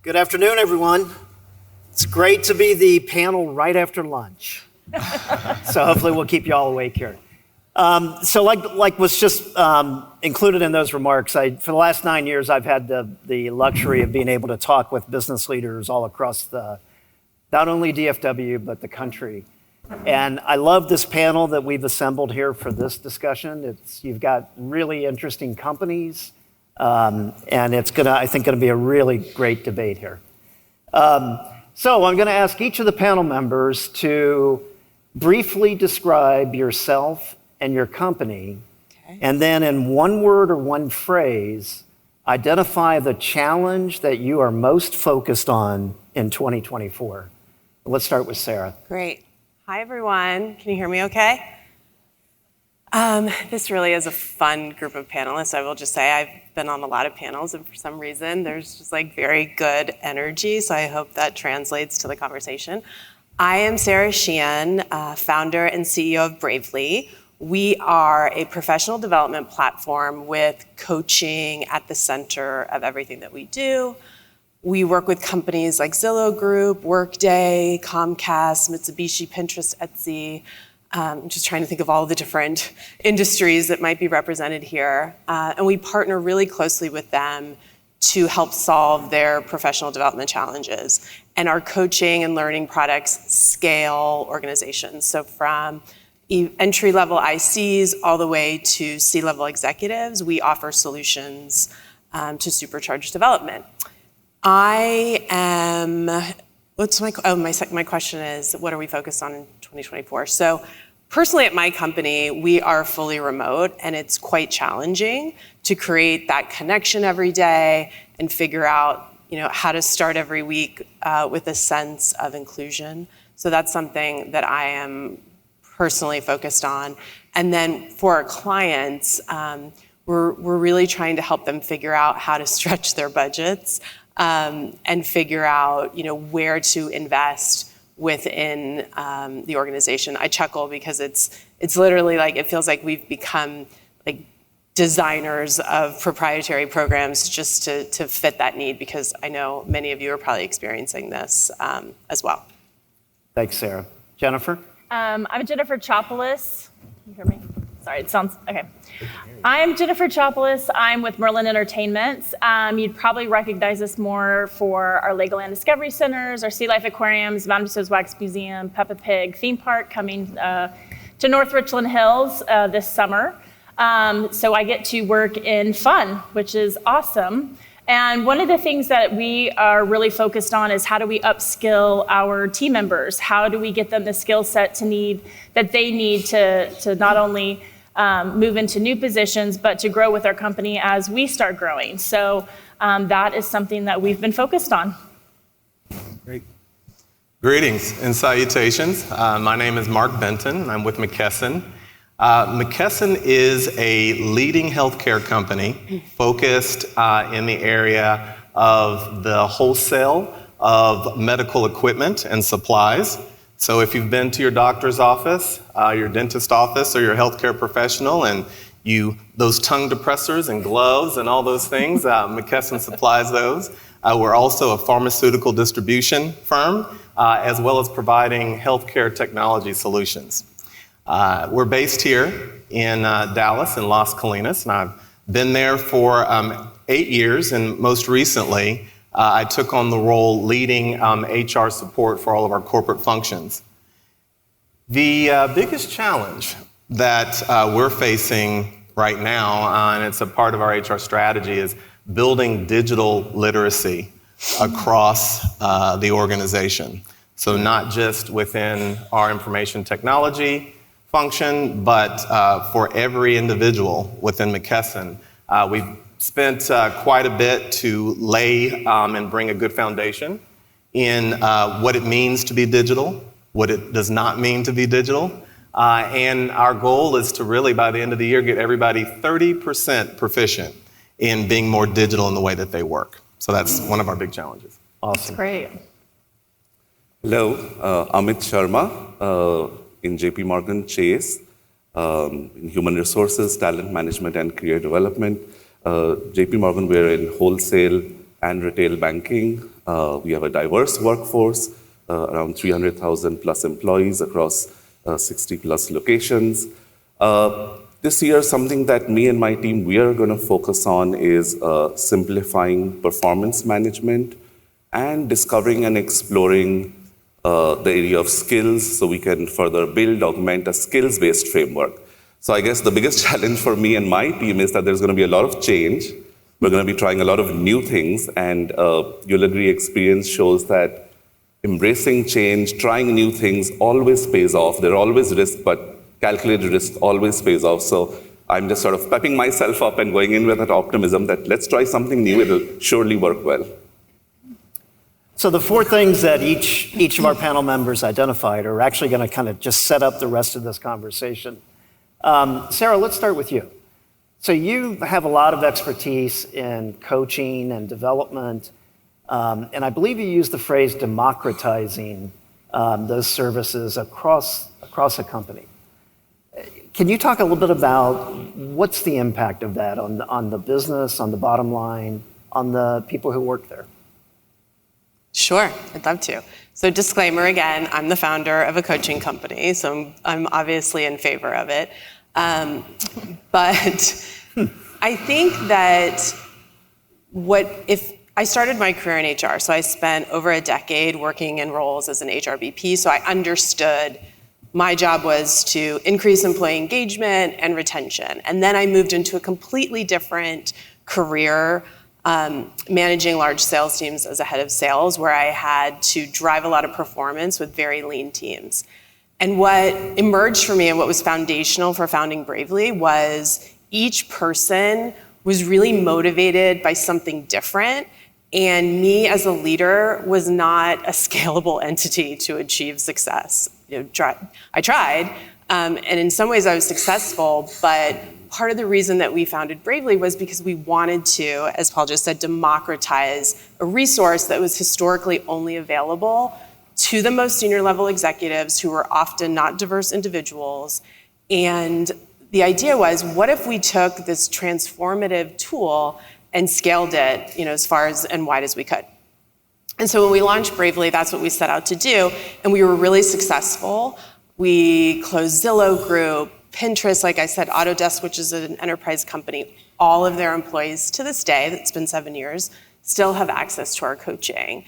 Good afternoon, everyone. It's great to be the panel right after lunch. So hopefully we'll keep you all awake here. So like was just included in those remarks, for the last 9 years, I've had the luxury of being able to talk with business leaders all across not only DFW, but the country. And I love this panel that we've assembled here for this discussion. You've got really interesting companies, and it's I think, gonna be a really great debate here. So I'm gonna ask each of the panel members to briefly describe yourself and your company, and then in one word or one phrase, identify the challenge that you are most focused on in 2024. Let's start with Sarah. Great. Hi, everyone. Can you hear me okay? This really is a fun group of panelists. I will just say I've been on a lot of panels, and for some reason, there's just like very good energy, so I hope that translates to the conversation. I am Sarah Sheehan, founder and CEO of Bravely. We are a professional development platform with coaching at the center of everything that we do. We work with companies like Zillow Group, Workday, Comcast, Mitsubishi, Pinterest, Etsy. I'm just trying to think of all the different industries that might be represented here. And we partner really closely with them to help solve their professional development challenges. And our coaching and learning products scale organizations. So from entry-level ICs all the way to C-level executives, we offer solutions to supercharge development. My question is, what are we focused on in 2024? So personally at my company, we are fully remote, and it's quite challenging to create that connection every day and figure out, how to start every week with a sense of inclusion. So that's something that I am personally focused on. And then for our clients, we're really trying to help them figure out how to stretch their budgets and figure out, where to invest within the organization. I chuckle because it's literally like, it feels like we've become like designers of proprietary programs just to fit that need, because I know many of you are probably experiencing this as well. Thanks, Sarah. Jennifer? I'm Jennifer Chopelas. Can you hear me? Sorry, it sounds, okay. I'm Jennifer Chopelas. I'm with Merlin Entertainments. You'd probably recognize us more for our Legoland Discovery Centers, our Sea Life Aquariums, Madame Tussauds Wax Museum, Peppa Pig theme park coming to North Richland Hills this summer. So I get to work in fun, which is awesome. And one of the things that we are really focused on is how do we upskill our team members? How do we get them the skill set that they need to not only move into new positions, but to grow with our company as we start growing. So that is something that we've been focused on. Great. Greetings and salutations. My name is Mark Benton. I'm with McKesson. McKesson is a leading healthcare company focused in the area of the wholesale of medical equipment and supplies. So if you've been to your doctor's office, your dentist office, or your healthcare professional, and those tongue depressors and gloves and all those things, McKesson supplies those. We're also a pharmaceutical distribution firm, as well as providing healthcare technology solutions. We're based here in Dallas in Las Colinas, and I've been there for 8 years, and most recently, I took on the role leading HR support for all of our corporate functions. The biggest challenge that we're facing right now, and it's a part of our HR strategy, is building digital literacy across the organization. So not just within our information technology function, but for every individual within McKesson. We've spent quite a bit to lay and bring a good foundation in what it means to be digital, what it does not mean to be digital. And our goal is to really, by the end of the year, get everybody 30% proficient in being more digital in the way that they work. So that's one of our big challenges. Awesome. That's great. Hello, Amit Sharma in JPMorgan Chase, in human resources, talent management, and career development. JPMorgan, we're in wholesale and retail banking. We have a diverse workforce, around 300,000 plus employees across 60 plus locations. This year, something that me and my team, we are going to focus on is simplifying performance management and discovering and exploring the area of skills so we can further build, augment a skills-based framework. So I guess the biggest challenge for me and my team is that there's going to be a lot of change. We're going to be trying a lot of new things, and you'll agree experience shows that embracing change, trying new things always pays off. There are always risks, but calculated risk always pays off. So I'm just sort of pepping myself up and going in with that optimism that let's try something new, it'll surely work well. So the four things that each of our panel members identified are actually going to kind of just set up the rest of this conversation. Sarah, let's start with you. So you have a lot of expertise in coaching and development, and I believe you used the phrase democratizing those services across a company. Can you talk a little bit about what's the impact of that on the business, on the bottom line, on the people who work there? Sure, I'd love to. So disclaimer again, I'm the founder of a coaching company, so I'm obviously in favor of it. But I think that if I started my career in HR, so I spent over a decade working in roles as an HR VP, so I understood my job was to increase employee engagement and retention. And then I moved into a completely different career, managing large sales teams as a head of sales, where I had to drive a lot of performance with very lean teams. And what emerged for me and what was foundational for founding Bravely was each person was really motivated by something different. And me as a leader was not a scalable entity to achieve success. I tried, and in some ways I was successful, but part of the reason that we founded Bravely was because we wanted to, as Paul just said, democratize a resource that was historically only available to the most senior level executives who were often not diverse individuals. And the idea was, what if we took this transformative tool and scaled it, as far as and wide as we could? And so when we launched Bravely, that's what we set out to do, and we were really successful. We closed Zillow Group, Pinterest, like I said, Autodesk, which is an enterprise company. All of their employees to this day, it's been 7 years, still have access to our coaching.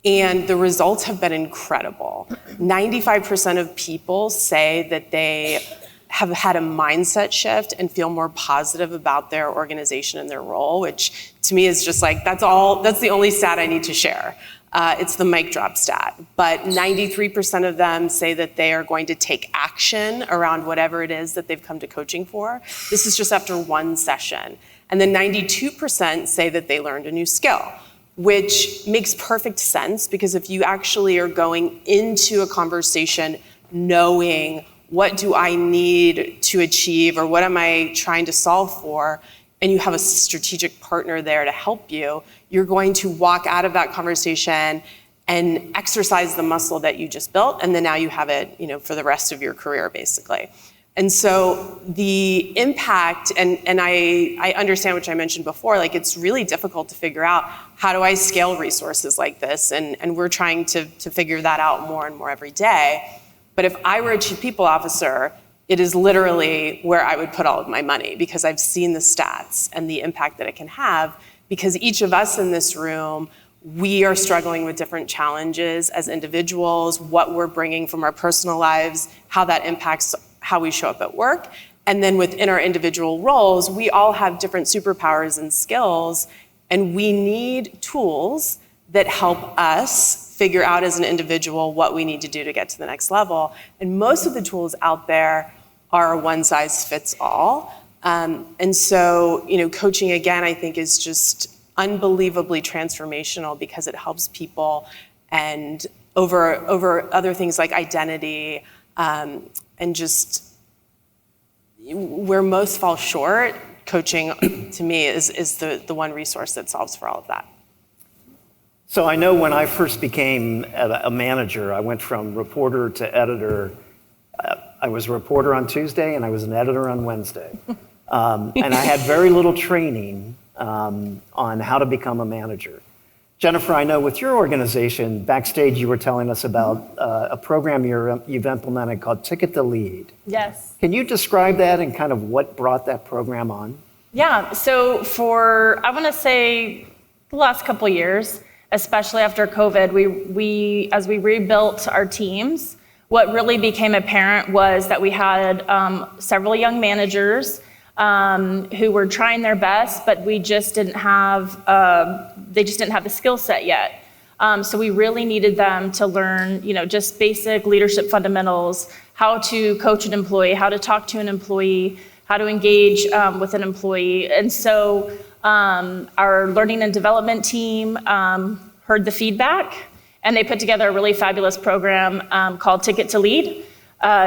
And the results have been incredible. 95% of people say that they have had a mindset shift and feel more positive about their organization and their role, which to me is just like, that's the only stat I need to share. It's the mic drop stat. But 93% of them say that they are going to take action around whatever it is that they've come to coaching for. This is just after one session. And then 92% say that they learned a new skill, which makes perfect sense, because if you actually are going into a conversation knowing what do I need to achieve or what am I trying to solve for, and you have a strategic partner there to help you, you're going to walk out of that conversation and exercise the muscle that you just built, and then now you have it, for the rest of your career, basically. And so the impact, and I understand, which I mentioned before, like it's really difficult to figure out how do I scale resources like this, and we're trying to figure that out more and more every day. But if I were a chief people officer, it is literally where I would put all of my money, because I've seen the stats and the impact that it can have, because each of us in this room, we are struggling with different challenges as individuals, what we're bringing from our personal lives, how that impacts how we show up at work. And then within our individual roles, we all have different superpowers and skills, and we need tools that help us figure out as an individual what we need to do to get to the next level. And most of the tools out there are one size fits all. And so, coaching again, I think is just unbelievably transformational, because it helps people, and over other things like identity, and just where most fall short, coaching to me is the one resource that solves for all of that. So I know when I first became a manager, I went from reporter to editor. I was a reporter on Tuesday and I was an editor on Wednesday. And I had very little training on how to become a manager. Jennifer, I know with your organization, backstage you were telling us about a program you've implemented called Ticket to Lead. Yes. Can you describe that and kind of what brought that program on? Yeah, so for, I want to say, the last couple of years, especially after COVID, as we rebuilt our teams, what really became apparent was that we had several young managers who were trying their best, but we just didn't have, they just didn't have the skill set yet. So we really needed them to learn, just basic leadership fundamentals, how to coach an employee, how to talk to an employee, how to engage with an employee. And so our learning and development team heard the feedback, and they put together a really fabulous program called Ticket to Lead.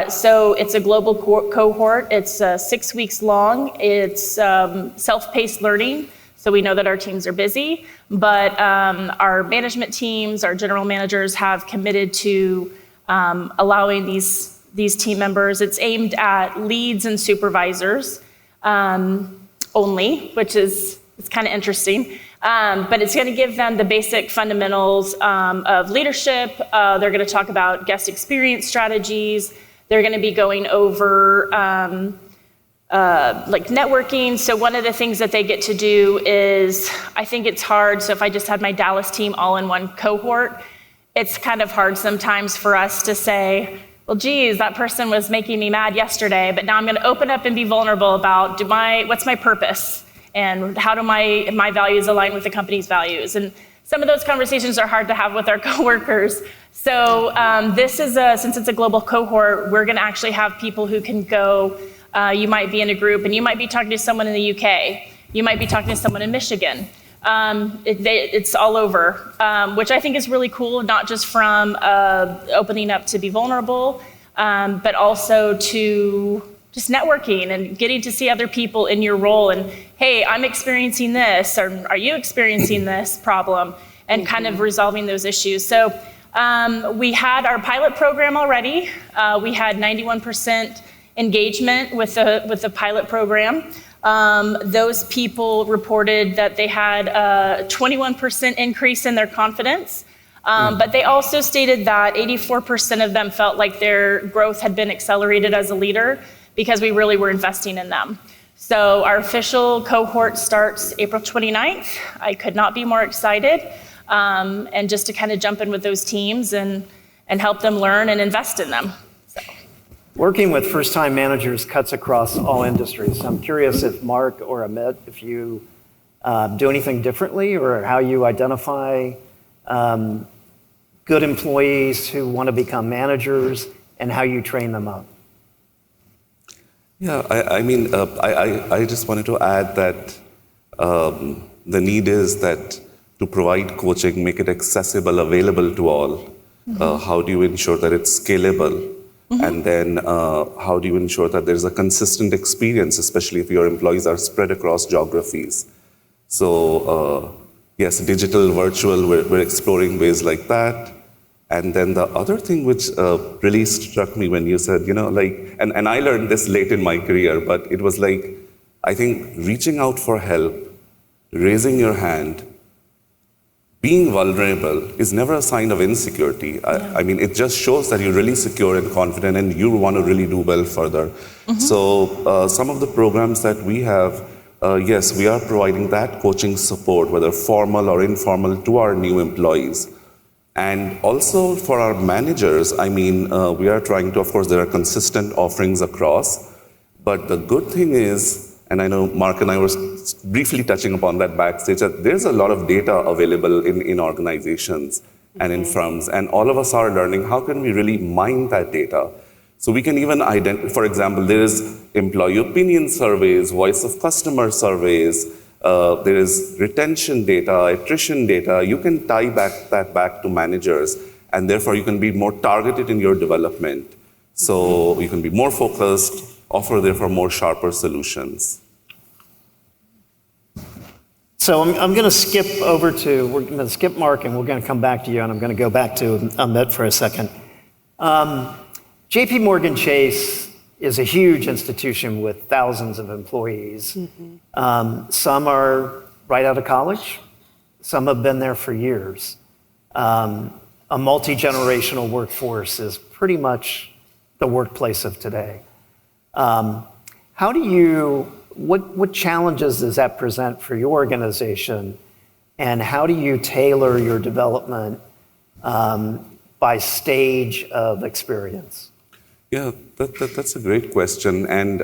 So it's a global cohort. It's 6 weeks long. It's self-paced learning. So we know that our teams are busy, but our management teams, our general managers have committed to allowing these team members. It's aimed at leads and supervisors only, which is kind of interesting. But it's going to give them the basic fundamentals of leadership. They're going to talk about guest experience strategies. They're going to be going over like networking. So one of the things that they get to do is, I think it's hard. So if I just had my Dallas team all in one cohort, it's kind of hard sometimes for us to say, well, geez, that person was making me mad yesterday, but now I'm going to open up and be vulnerable about what's my purpose and how do my values align with the company's values. And some of those conversations are hard to have with our coworkers. So this is since it's a global cohort, we're going to actually have people who can go. You might be in a group and you might be talking to someone in the UK. You might be talking to someone in Michigan. It's all over, which I think is really cool, not just from opening up to be vulnerable, but also to just networking and getting to see other people in your role and, hey, I'm experiencing this, or are you experiencing this problem, and kind of resolving those issues. So we had our pilot program already. We had 91% engagement with the pilot program. Those people reported that they had a 21% increase in their confidence, but they also stated that 84% of them felt like their growth had been accelerated as a leader because we really were investing in them. So our official cohort starts April 29th. I could not be more excited, and just to kind of jump in with those teams and help them learn and invest in them. Working with first-time managers cuts across all industries. I'm curious if Mark or Amit, if you do anything differently or how you identify good employees who want to become managers and how you train them up. Yeah, I just wanted to add that the need is that to provide coaching, make it accessible, available to all. How do you ensure that it's scalable? And then how do you ensure that there's a consistent experience, especially if your employees are spread across geographies? So yes, digital, virtual, we're exploring ways like that. And then the other thing which really struck me when you said, and I learned this late in my career, but it was like, I think reaching out for help, raising your hand, being vulnerable is never a sign of insecurity. I mean, it just shows that you're really secure and confident and you want to really do well further. So some of the programs that we have, yes, we are providing that coaching support, whether formal or informal, to our new employees. And also for our managers, we are trying to, of course, there are consistent offerings across, but the good thing is, and I know Mark and I were briefly touching upon that backstage, that there's a lot of data available in organizations and in firms, and all of us are learning how can we really mine that data. So we can even identify, for example, there is employee opinion surveys, voice of customer surveys, there is retention data, attrition data. You can tie that back to managers, and therefore you can be more targeted in your development. So you can be more focused, offer therefore more sharper solutions. So I'm going to skip we're going to skip Mark, and we're going to come back to you, and I'm going to go back to Amit for a second. JPMorgan Chase is a huge institution with thousands of employees. Some are right out of college. Some have been there for years. A multi-generational workforce is pretty much the workplace of today. What challenges does that present for your organization, and how do you tailor your development by stage of experience? Yeah, that's a great question. And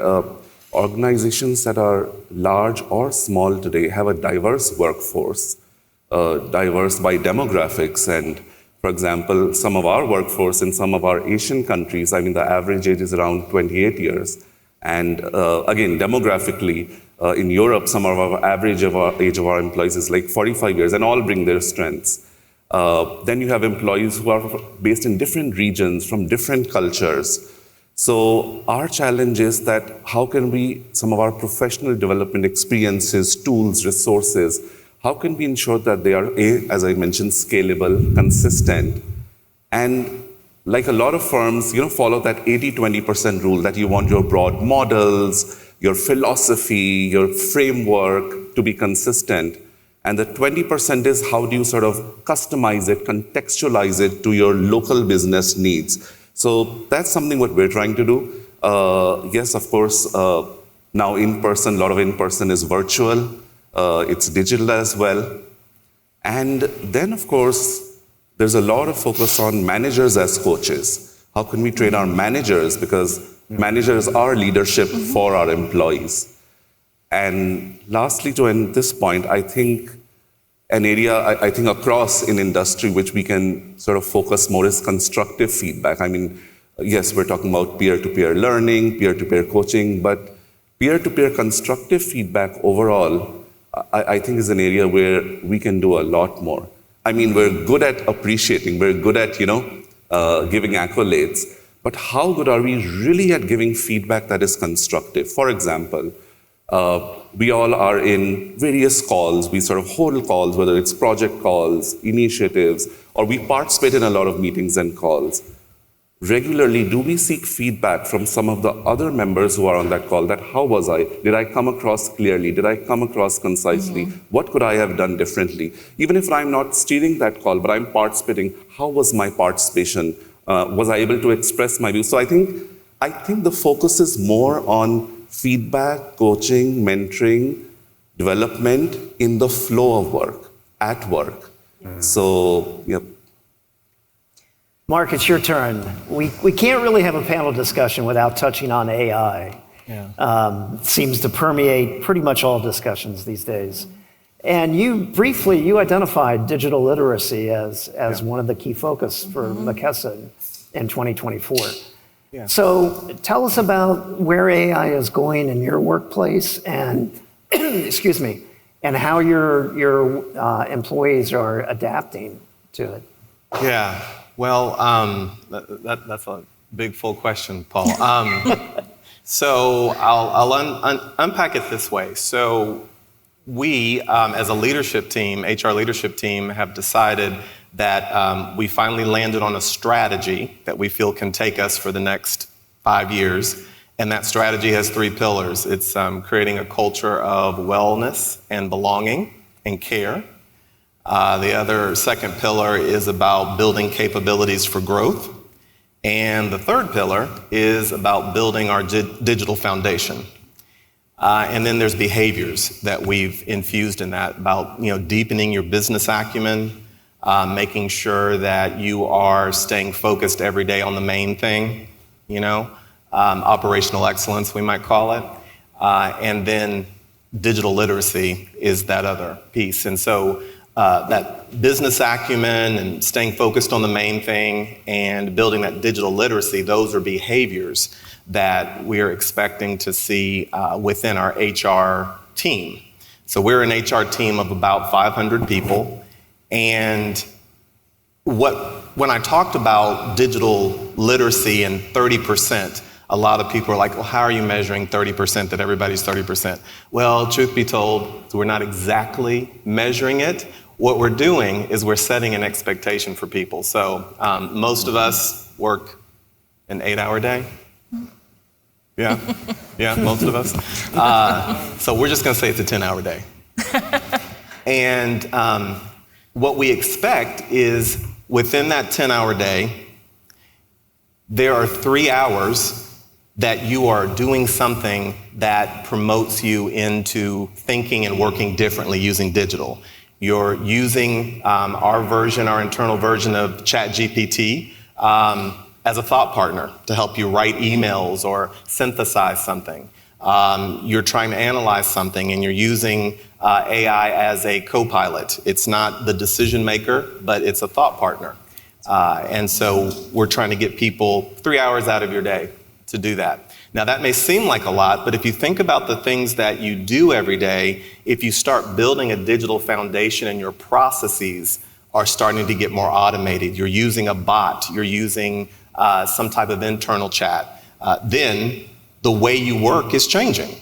organizations that are large or small today have a diverse workforce, diverse by demographics. And for example, some of our workforce in some of our Asian countries, I mean, the average age is around 28 years. And again, demographically, in Europe, some of our average age of our employees is like 45 years, and all bring their strengths. Then you have employees who are based in different regions, from different cultures. So our challenge is that how can we, some of our professional development experiences, tools, resources, how can we ensure that they are, as I mentioned, scalable, consistent, and like a lot of firms, follow that 80-20% rule that you want your broad models, your philosophy, your framework to be consistent. And the 20% is how do you sort of customize it, contextualize it to your local business needs. So that's something what we're trying to do. Yes, of course, now in-person, a lot of in-person is virtual. It's digital as well. And then, of course, there's a lot of focus on managers as coaches. How can we train our managers? Because managers are leadership for our employees. And lastly, to end this point, I think an area, I think across in industry, which we can sort of focus more is constructive feedback. I mean, yes, we're talking about peer-to-peer learning, peer-to-peer coaching, but peer-to-peer constructive feedback overall, I think is an area where we can do a lot more. I mean, we're good at appreciating, we're good at, giving accolades, but how good are we really at giving feedback that is constructive? For example, we all are in various calls, we sort of hold calls, whether it's project calls, initiatives, or we participate in a lot of meetings and calls. Regularly, do we seek feedback from some of the other members who are on that call that how was I? Did I come across clearly? Did I come across concisely? What could I have done differently? Even if I'm not steering that call, but I'm participating, how was my participation? Was I able to express my views? So I think the focus is more on feedback, coaching, mentoring, development in the flow of work, at work. So, yep. Mark, it's your turn. We can't really have a panel discussion without touching on AI. Seems to permeate pretty much all discussions these days. And you identified digital literacy as one of the key focus for McKesson in 2024. Yeah. So tell us about where AI is going in your workplace and, excuse me, and how your employees are adapting to it. Yeah. Well, that's a big, full question, Paul. So I'll unpack it this way. So we, as a leadership team, HR leadership team, have decided that we finally landed on a strategy that we feel can take us for the next 5 years. And that strategy has 3 pillars. It's creating a culture of wellness and belonging and care. The other second pillar is about building capabilities for growth. And the third pillar is about building our digital foundation. And then there's behaviors that we've infused in that, about deepening your business acumen, making sure that you are staying focused every day on the main thing, operational excellence, we might call it. And then digital literacy is that other piece. And so that business acumen and staying focused on the main thing and building that digital literacy, those are behaviors that we're expecting to see within our HR team. So we're an HR team of about 500 people. And when I talked about digital literacy and 30%, a lot of people are like, well, how are you measuring 30% that everybody's 30%? Well, truth be told, we're not exactly measuring it. What we're doing is we're setting an expectation for people. So most of us work an 8-hour day. Yeah, most of us. So we're just going to say it's a 10-hour day. And what we expect is within that 10-hour day, there are 3 hours that you are doing something that promotes you into thinking and working differently using digital. You're using our internal version of ChatGPT as a thought partner to help you write emails or synthesize something. You're trying to analyze something and you're using AI as a co-pilot. It's not the decision maker, but it's a thought partner. And so we're trying to get people 3 hours out of your day to do that. Now that may seem like a lot, but if you think about the things that you do every day, if you start building a digital foundation and your processes are starting to get more automated, you're using a bot, you're using some type of internal chat, then the way you work is changing.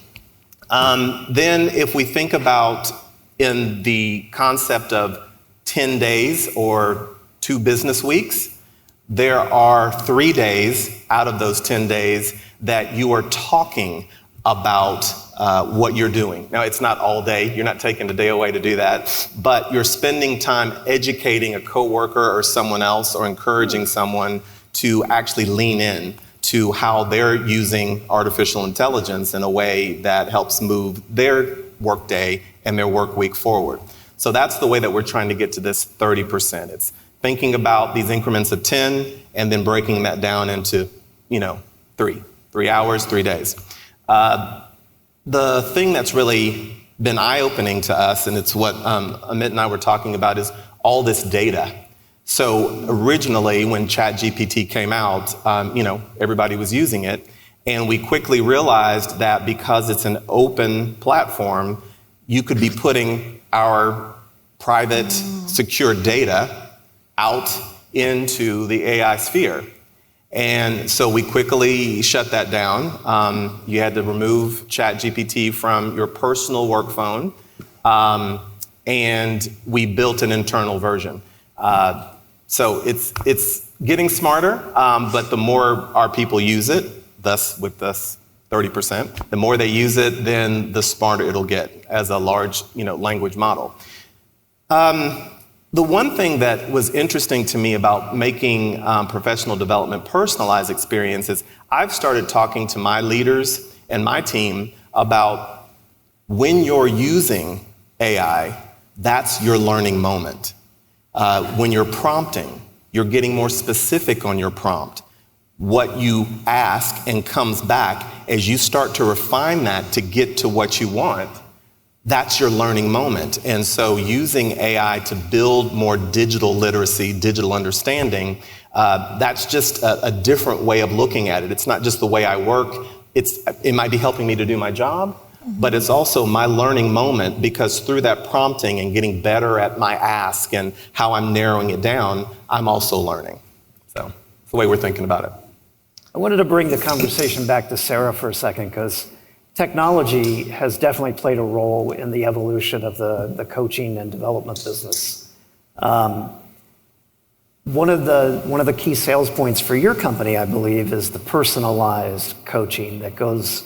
Then if we think about in the concept of 10 days or 2 business weeks, there are 3 days out of those 10 days that you are talking about what you're doing. Now, it's not all day. You're not taking a day away to do that, but you're spending time educating a coworker or someone else or encouraging someone to actually lean in to how they're using artificial intelligence in a way that helps move their workday and their work week forward. So that's the way that we're trying to get to this 30%. It's thinking about these increments of 10 and then breaking that down into, 3 hours, 3 days. The thing that's really been eye-opening to us, and it's what Amit and I were talking about, is all this data. So originally, when ChatGPT came out, everybody was using it, and we quickly realized that because it's an open platform, you could be putting our private, secure data out into the AI sphere. And so we quickly shut that down. You had to remove ChatGPT from your personal work phone, and we built an internal version. So it's getting smarter, but the more our people use it, thus with this 30%, the more they use it, then the smarter it'll get as a large, language model. The one thing that was interesting to me about making professional development personalized experiences, I've started talking to my leaders and my team about when you're using AI, that's your learning moment. When you're prompting, you're getting more specific on your prompt. What you ask and comes back, as you start to refine that to get to what you want, that's your learning moment. And so using AI to build more digital literacy, digital understanding, that's just a different way of looking at it. It's not just the way I work. It might be helping me to do my job, but it's also my learning moment, because through that prompting and getting better at my ask and how I'm narrowing it down, I'm also learning. So it's the way we're thinking about it. I wanted to bring the conversation back to Sarah for a second, because technology has definitely played a role in the evolution of the coaching and development business. One of the key sales points for your company, I believe, is the personalized coaching that goes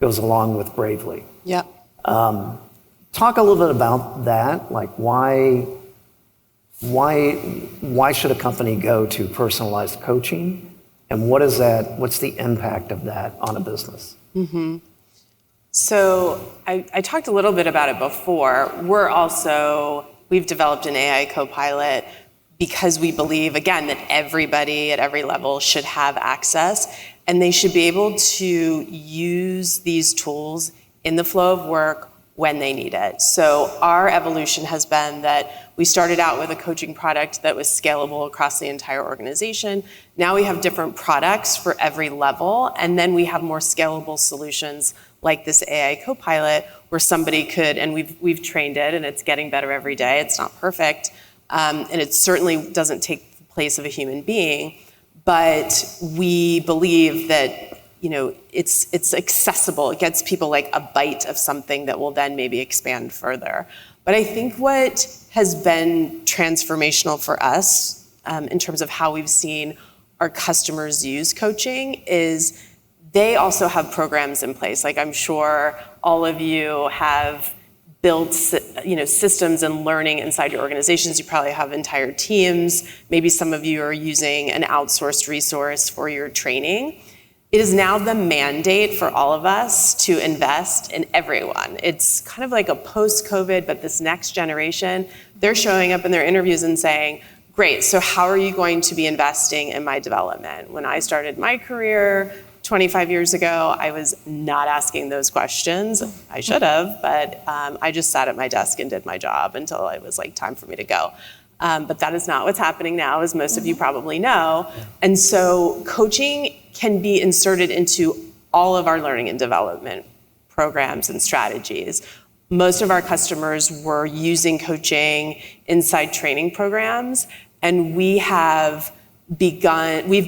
along with Bravely. Yeah. Talk a little bit about that. Like why should a company go to personalized coaching, and what's the impact of that on a business? Mm-hmm. So I talked a little bit about it before. We've developed an AI co-pilot because we believe, again, that everybody at every level should have access, and they should be able to use these tools in the flow of work when they need it. So our evolution has been that we started out with a coaching product that was scalable across the entire organization. Now we have different products for every level, and then we have more scalable solutions like this AI co-pilot, where somebody could, and we've trained it, and it's getting better every day. It's not perfect, and it certainly doesn't take the place of a human being, but we believe that it's accessible. It gets people like a bite of something that will then maybe expand further. But I think what has been transformational for us in terms of how we've seen our customers use coaching is they also have programs in place. Like I'm sure all of you have build systems and learning inside your organizations. You probably have entire teams. Maybe some of you are using an outsourced resource for your training. It is now the mandate for all of us to invest in everyone. It's kind of like a post-COVID, but this next generation, they're showing up in their interviews and saying, great, so how are you going to be investing in my development? When I started my career 25 years ago, I was not asking those questions. I should have, but I just sat at my desk and did my job until it was like time for me to go. But that is not what's happening now, as most of you probably know. And so coaching can be inserted into all of our learning and development programs and strategies. Most of our customers were using coaching inside training programs, and we've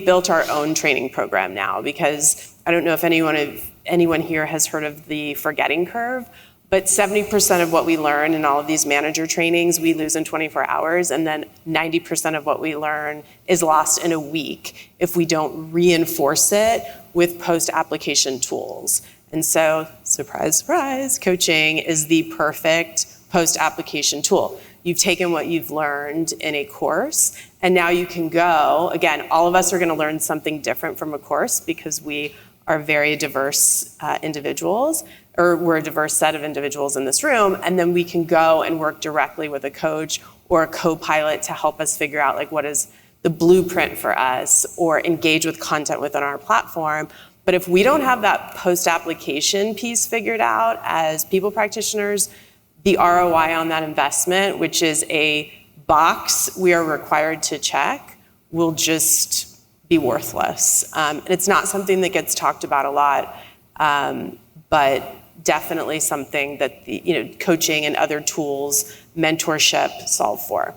built our own training program now, because I don't know if anyone here has heard of the forgetting curve, but 70% of what we learn in all of these manager trainings, we lose in 24 hours, and then 90% of what we learn is lost in a week if we don't reinforce it with post-application tools. And so, surprise, surprise, coaching is the perfect post-application tool. You've taken what you've learned in a course, and now you can go, again, all of us are gonna learn something different from a course because we are very diverse individuals, or we're a diverse set of individuals in this room, and then we can go and work directly with a coach or a co-pilot to help us figure out like what is the blueprint for us, or engage with content within our platform. But if we don't have that post-application piece figured out as people practitioners, the ROI on that investment, which is a box we are required to check, will just be worthless. And it's not something that gets talked about a lot, but definitely something that coaching and other tools, mentorship solve for.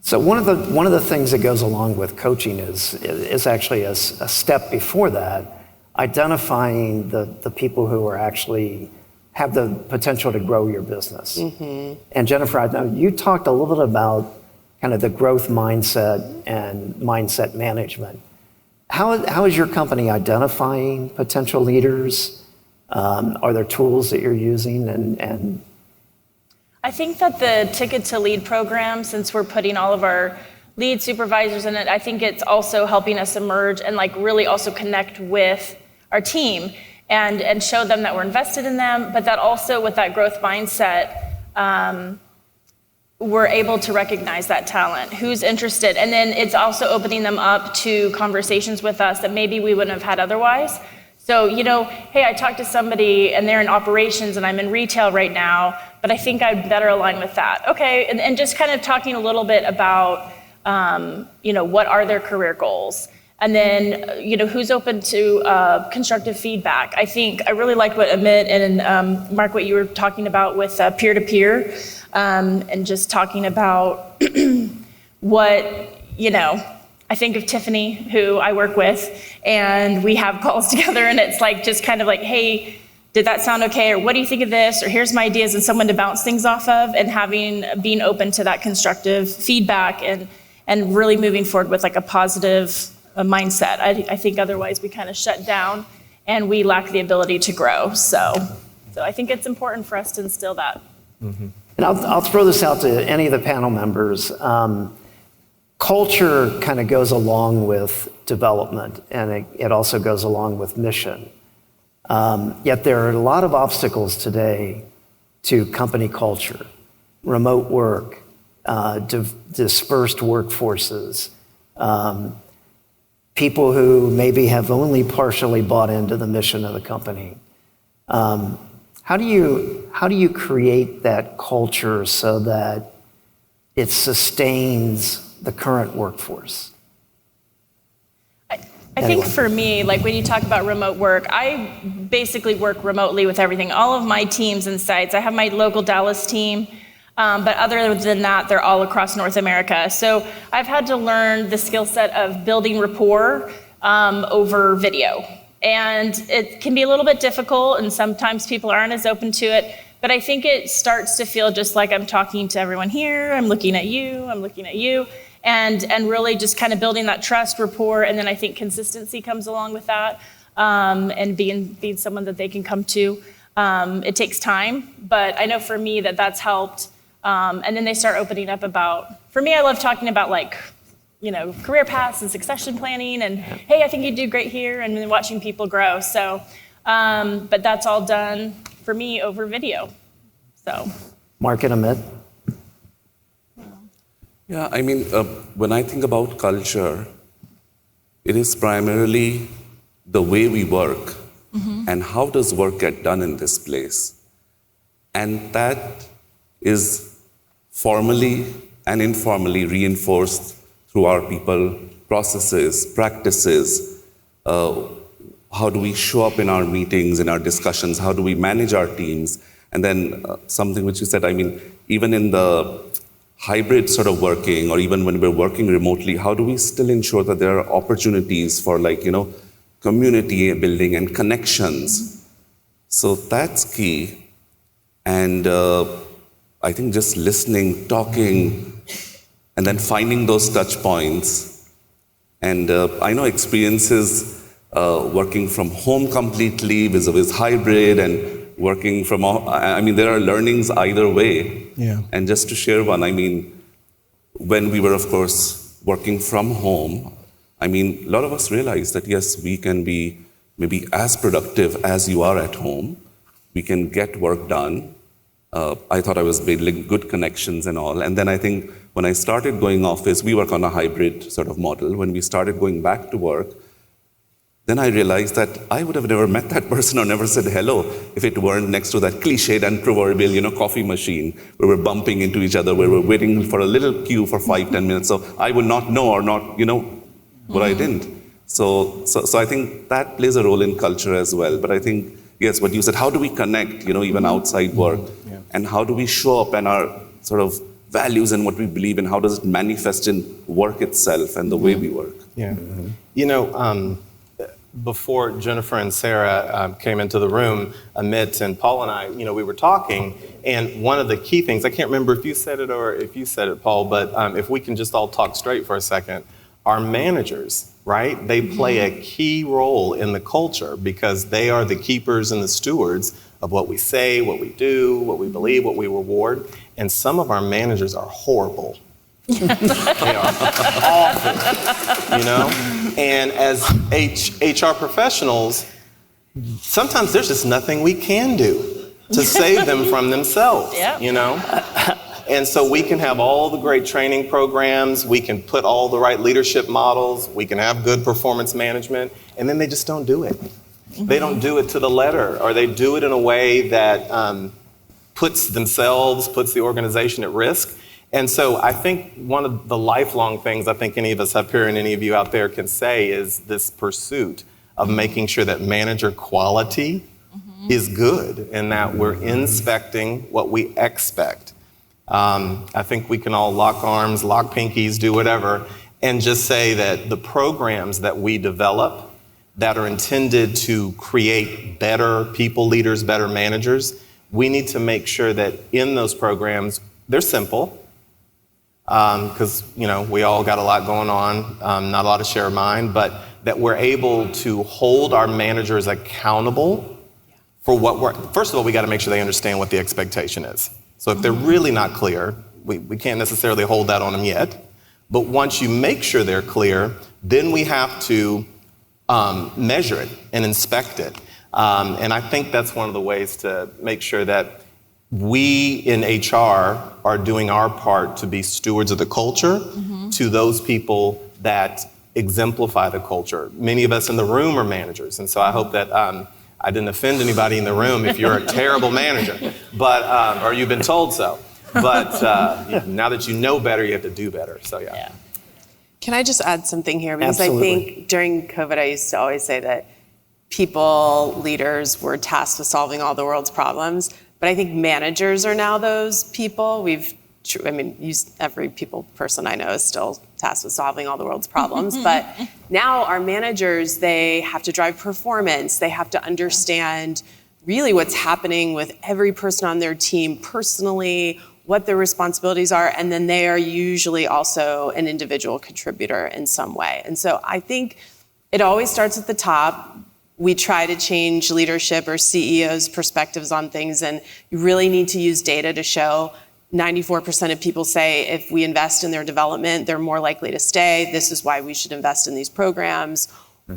So one of the things that goes along with coaching is actually a step before that, identifying the people who are actually have the potential to grow your business. Mm-hmm. And Jennifer, I know you talked a little bit about kind of the growth mindset and mindset management. How is your company identifying potential leaders? Are there tools that you're using? And I think that the Ticket to Lead program, since we're putting all of our lead supervisors in it, I think it's also helping us emerge and like really also connect with our team and show them that we're invested in them, but that also with that growth mindset, we're able to recognize that talent, who's interested. And then it's also opening them up to conversations with us that maybe we wouldn't have had otherwise. So, hey, I talked to somebody and they're in operations and I'm in retail right now, but I think I'd better align with that. Okay, and just kind of talking a little bit about, what are their career goals? And then, who's open to constructive feedback? I think I really like what Amit and Mark, what you were talking about with peer-to-peer, and just talking about what, I think of Tiffany, who I work with, and we have calls together, and it's like just kind of like, hey, did that sound okay? Or what do you think of this? Or here's my ideas, and someone to bounce things off of, and being open to that constructive feedback and really moving forward with like a positive mindset. I think otherwise we kind of shut down and we lack the ability to grow. So I think it's important for us to instill that. Mm-hmm. And I'll throw this out to any of the panel members. Culture kind of goes along with development, and it also goes along with mission. Yet there are a lot of obstacles today to company culture: remote work, dispersed workforces, people who maybe have only partially bought into the mission of the company. How do you create that culture so that it sustains the current workforce? I think for me, like when you talk about remote work, I basically work remotely with everything. All of my teams and sites, I have my local Dallas team, but other than that, they're all across North America. So I've had to learn the skill set of building rapport over video. And it can be a little bit difficult, and sometimes people aren't as open to it, but I think it starts to feel just like I'm talking to everyone here, I'm looking at you, and really just kind of building that trust, rapport, and then I think consistency comes along with that, and being someone that they can come to. It takes time, but I know for me that's helped. And then they start opening up about, for me, I love talking about career paths and succession planning and, hey, I think you'd do great here, and then watching people grow. So, but that's all done for me over video. So. Mark and Amit. Yeah, I mean, when I think about culture, it is primarily the way we work and how does work get done in this place. And that is formally and informally reinforced through our people, processes, practices. How do we show up in our meetings, in our discussions? How do we manage our teams? And then something which you said, I mean, even in the hybrid sort of working, or even when we're working remotely, how do we still ensure that there are opportunities for community building and connections? So that's key. And I think just listening, talking, and then finding those touch points. And I know experiences working from home completely vis-a-vis hybrid and working from, there are learnings either way. Yeah. And just to share one, when we were, of course, working from home, a lot of us realized that, yes, we can be maybe as productive as you are at home. We can get work done. I thought I was building good connections and all. And then I think when I started going office, we work on a hybrid sort of model. When we started going back to work, then I realized that I would have never met that person or never said hello if it weren't next to that cliched and proverbial, coffee machine where we're bumping into each other, where we're waiting for a little queue for 5-10 minutes. So I would not know or not, what I didn't. So I think that plays a role in culture as well. But I think, yes, what you said, how do we connect, even outside work? Yeah. And how do we show up and our sort of values and what we believe in, how does it manifest in work itself and the way we work? Yeah. Before Jennifer and Sarah came into the room, Amit and Paul and I, we were talking, and one of the key things, I can't remember if you said it or if you said it, Paul, but if we can just all talk straight for a second, our managers, right? They play a key role in the culture because they are the keepers and the stewards of what we say, what we do, what we believe, what we reward, and some of our managers are horrible. They are awful, And as HR professionals, sometimes there's just nothing we can do to save them from themselves, And so we can have all the great training programs, we can put all the right leadership models, we can have good performance management, and then they just don't do it. They don't do it to the letter, or they do it in a way that puts the organization at risk. And so I think one of the lifelong things I think any of us up here and any of you out there can say is this pursuit of making sure that manager quality is good and that we're inspecting what we expect. I think we can all lock arms, lock pinkies, do whatever, and just say that the programs that we develop that are intended to create better people leaders, better managers, we need to make sure that in those programs, they're simple, because we all got a lot going on, not a lot of share mind, but that we're able to hold our managers accountable for first of all, we got to make sure they understand what the expectation is. So if they're really not clear, we can't necessarily hold that on them yet. But once you make sure they're clear, then we have to measure it and inspect it. And I think that's one of the ways to make sure that we in HR are doing our part to be stewards of the culture to those people that exemplify the culture. Many of us in the room are managers, and so I hope that I didn't offend anybody in the room if you're a terrible manager, but or you've been told so. But now that you know better, you have to do better. So yeah. Can I just add something here? Because Absolutely. I think during COVID, I used to always say that people, leaders, were tasked with solving all the world's problems. But I think managers are now those people. Every people person I know is still tasked with solving all the world's problems. But now our managers, they have to drive performance. They have to understand really what's happening with every person on their team personally, what their responsibilities are, and then they are usually also an individual contributor in some way. And so I think it always starts at the top. we try to change leadership or CEOs' perspectives on things, and you really need to use data to show 94% of people say if we invest in their development, they're more likely to stay. This is why we should invest in these programs.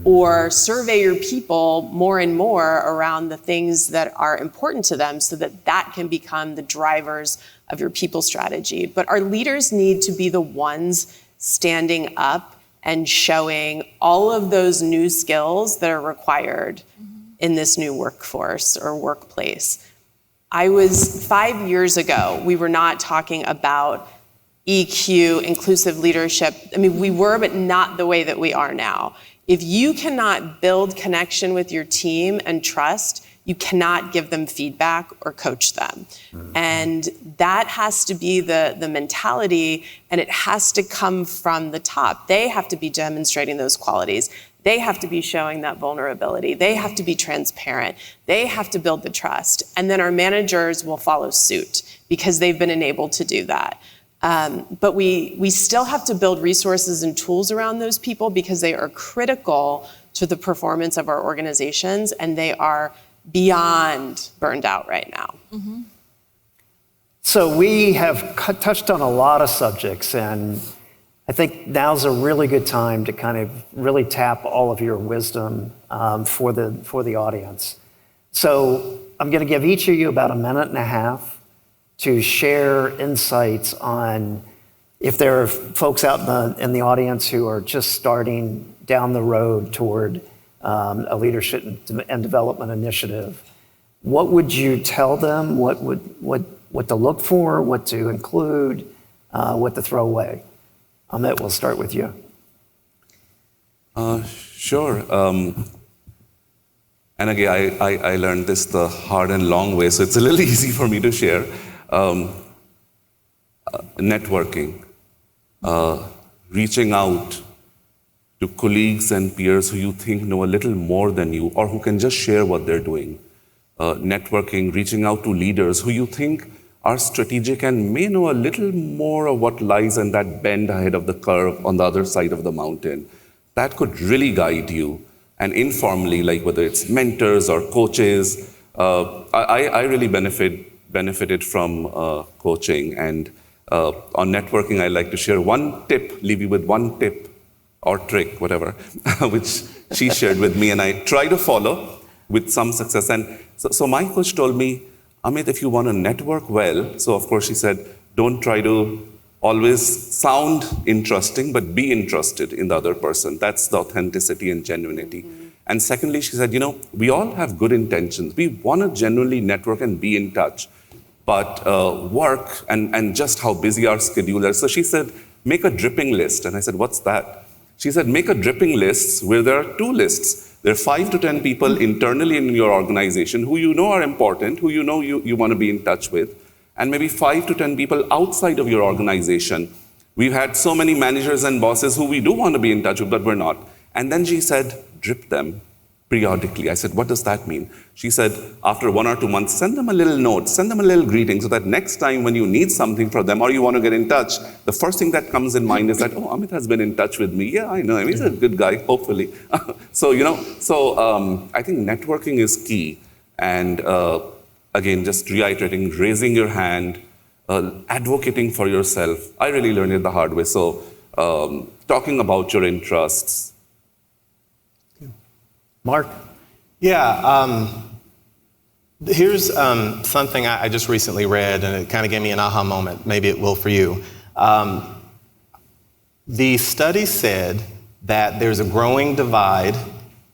Or survey your people more and more around the things that are important to them so that that can become the drivers of your people strategy. But our leaders need to be the ones standing up and showing all of those new skills that are required in this new workforce or workplace. 5 years ago, we were not talking about EQ, inclusive leadership. I mean, we were, but not the way that we are now. If you cannot build connection with your team and trust, you cannot give them feedback or coach them. And that has to be the mentality, and it has to come from the top. They have to be demonstrating those qualities. They have to be showing that vulnerability. They have to be transparent. They have to build the trust. And then our managers will follow suit because they've been enabled to do that. But we still have to build resources and tools around those people because they are critical to the performance of our organizations, and they are beyond burned out right now. So we have touched on a lot of subjects, and I think now's a really good time to kind of really tap all of your wisdom for the audience. So I'm going to give each of you about a minute and a half to share insights on if there are folks out in the audience who are just starting down the road toward a leadership and development initiative. What would you tell them? What to look for? What to include? What to throw away? Amit, we'll start with you. Sure. And again, I learned this the hard and long way, so it's a little easy for me to share. Networking, reaching out to colleagues and peers who you think know a little more than you or who can just share what they're doing. Networking, reaching out to leaders who you think are strategic and may know a little more of what lies in that bend ahead of the curve on the other side of the mountain. That could really guide you. And informally, like whether it's mentors or coaches, I really benefited from coaching. And on networking, I like to share one tip, leave you with one tip or trick, whatever, which she shared with me, and I try to follow with some success. And so my coach told me, Amit, if you want to network well, so of course she said, don't try to always sound interesting, but be interested in the other person. That's the authenticity and genuinity. And secondly, she said, we all have good intentions. We want to genuinely network and be in touch, but work and just how busy our schedule is. So she said, make a dripping list. And I said, what's that? She said, make a dripping list where there are two lists. There are 5 to 10 people internally in your organization who you know are important, who you know you want to be in touch with, and maybe 5 to 10 people outside of your organization. We've had so many managers and bosses who we do want to be in touch with, but we're not. And then she said, drip them periodically. I said, what does that mean? She said, after 1 or 2 months, send them a little note, send them a little greeting so that next time when you need something from them or you want to get in touch, the first thing that comes in mind is that, oh, Amit has been in touch with me. Yeah, I know him. He's a good guy, hopefully. So I think networking is key. And again, just reiterating, raising your hand, advocating for yourself. I really learned it the hard way. So talking about your interests. Mark? Yeah, here's something I just recently read, and it kind of gave me an aha moment. Maybe it will for you. The study said that there's a growing divide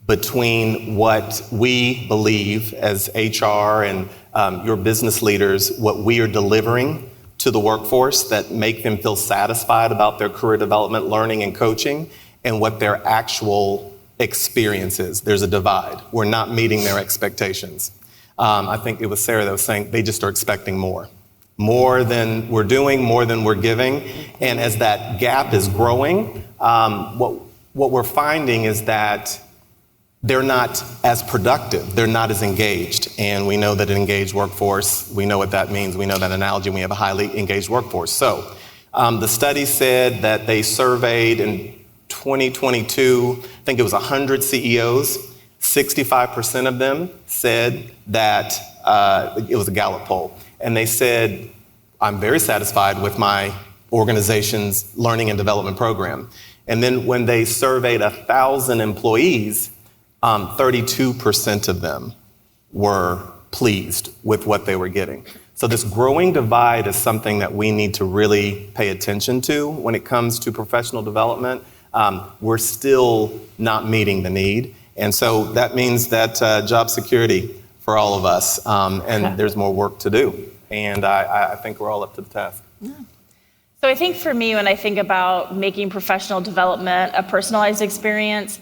between what we believe as HR and your business leaders, what we are delivering to the workforce that make them feel satisfied about their career development, learning, and coaching, and what their actual experiences. There's a divide. We're not meeting their expectations. I think it was Sarah that was saying they just are expecting more than we're doing, more than we're giving. And as that gap is growing, what we're finding is that they're not as productive. They're not as engaged. And we know that an engaged workforce, we know what that means. We know that analogy. We have a highly engaged workforce. So the study said that they surveyed in 2022, I think it was 100 CEOs. 65% of them said that, it was a Gallup poll, and they said, I'm very satisfied with my organization's learning and development program. And then when they surveyed 1,000 employees, 32% of them were pleased with what they were getting. So this growing divide is something that we need to really pay attention to when it comes to professional development. We're still not meeting the need. And so that means that job security for all of us, and there's more work to do. And I think we're all up to the task. Yeah. So I think for me, when I think about making professional development a personalized experience,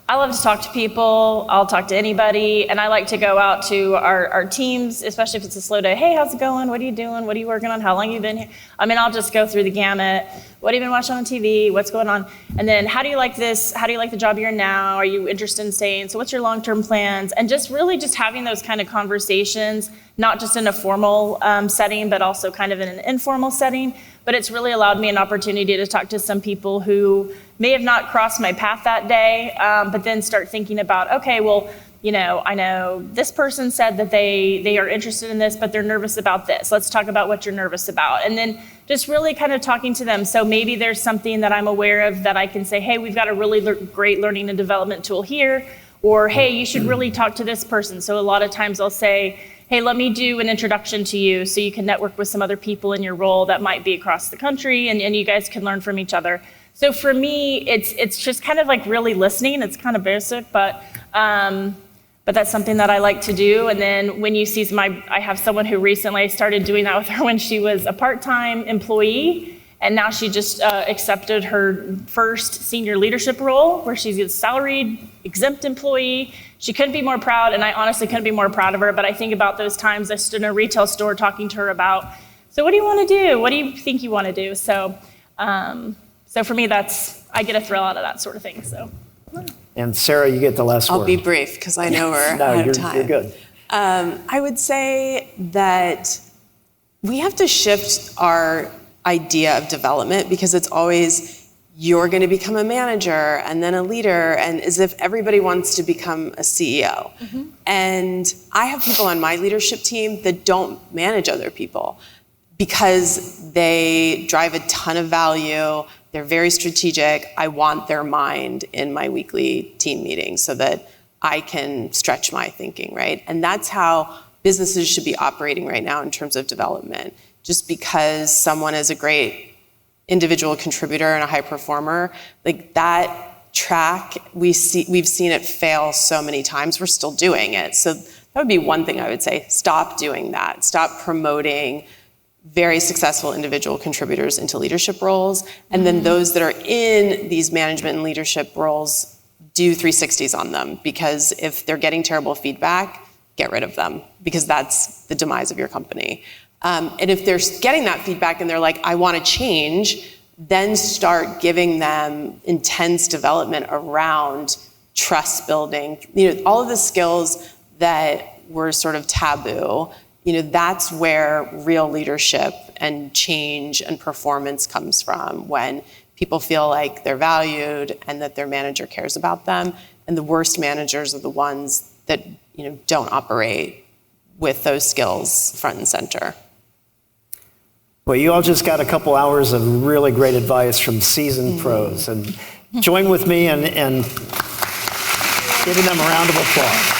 I love to talk to people. I'll talk to anybody, and I like to go out to our teams, especially if it's a slow day. Hey, how's it going? What are you doing? What are you working on? How long have you been here? I mean, I'll just go through the gamut. What have you been watching on TV? What's going on? And then, how do you like this? How do you like the job you're in now? Are you interested in staying? So what's your long-term plans? And just really just having those kind of conversations, not just in a formal setting, but also kind of in an informal setting. But it's really allowed me an opportunity to talk to some people who may have not crossed my path that day, but then start thinking about, okay, well, you know, I know this person said that they are interested in this, but they're nervous about this. Let's talk about what you're nervous about. And then just really kind of talking to them. So maybe there's something that I'm aware of that I can say, hey, we've got a really great learning and development tool here. Or, hey, you should really talk to this person. So a lot of times I'll say, hey, let me do an introduction to you so you can network with some other people in your role that might be across the country, and you guys can learn from each other. So for me, it's just kind of like really listening. It's kind of basic, but that's something that I like to do. And then when you see I have someone who recently, I started doing that with her when she was a part-time employee, and now she just accepted her first senior leadership role where she's a salaried, exempt employee. She couldn't be more proud, and I honestly couldn't be more proud of her, but I think about those times I stood in a retail store talking to her about, so what do you want to do? What do you think you want to do? So for me, I get a thrill out of that sort of thing. So. And Sarah, you get the last word. I'll be brief because I know we're out of time. You're good. I would say that we have to shift our idea of development because it's always you're going to become a manager and then a leader, and as if everybody wants to become a CEO. Mm-hmm. And I have people on my leadership team that don't manage other people because they drive a ton of value. They're very strategic. I want their mind in my weekly team meetings so that I can stretch my thinking, right? And that's how businesses should be operating right now in terms of development. Just because someone is a great individual contributor and a high performer, like that track, we've seen it fail so many times. We're still doing it. So that would be one thing I would say. Stop doing that. Stop promoting very successful individual contributors into leadership roles. And then those that are in these management and leadership roles, do 360s on them. Because if they're getting terrible feedback, get rid of them. Because that's the demise of your company. And if they're getting that feedback and they're like, I want to change, then start giving them intense development around trust building. You know, all of the skills that were sort of taboo, you know, that's where real leadership and change and performance comes from, when people feel like they're valued and that their manager cares about them. And the worst managers are the ones that, you know, don't operate with those skills front and center. Well, you all just got a couple hours of really great advice from seasoned pros. And join with me in giving them a round of applause.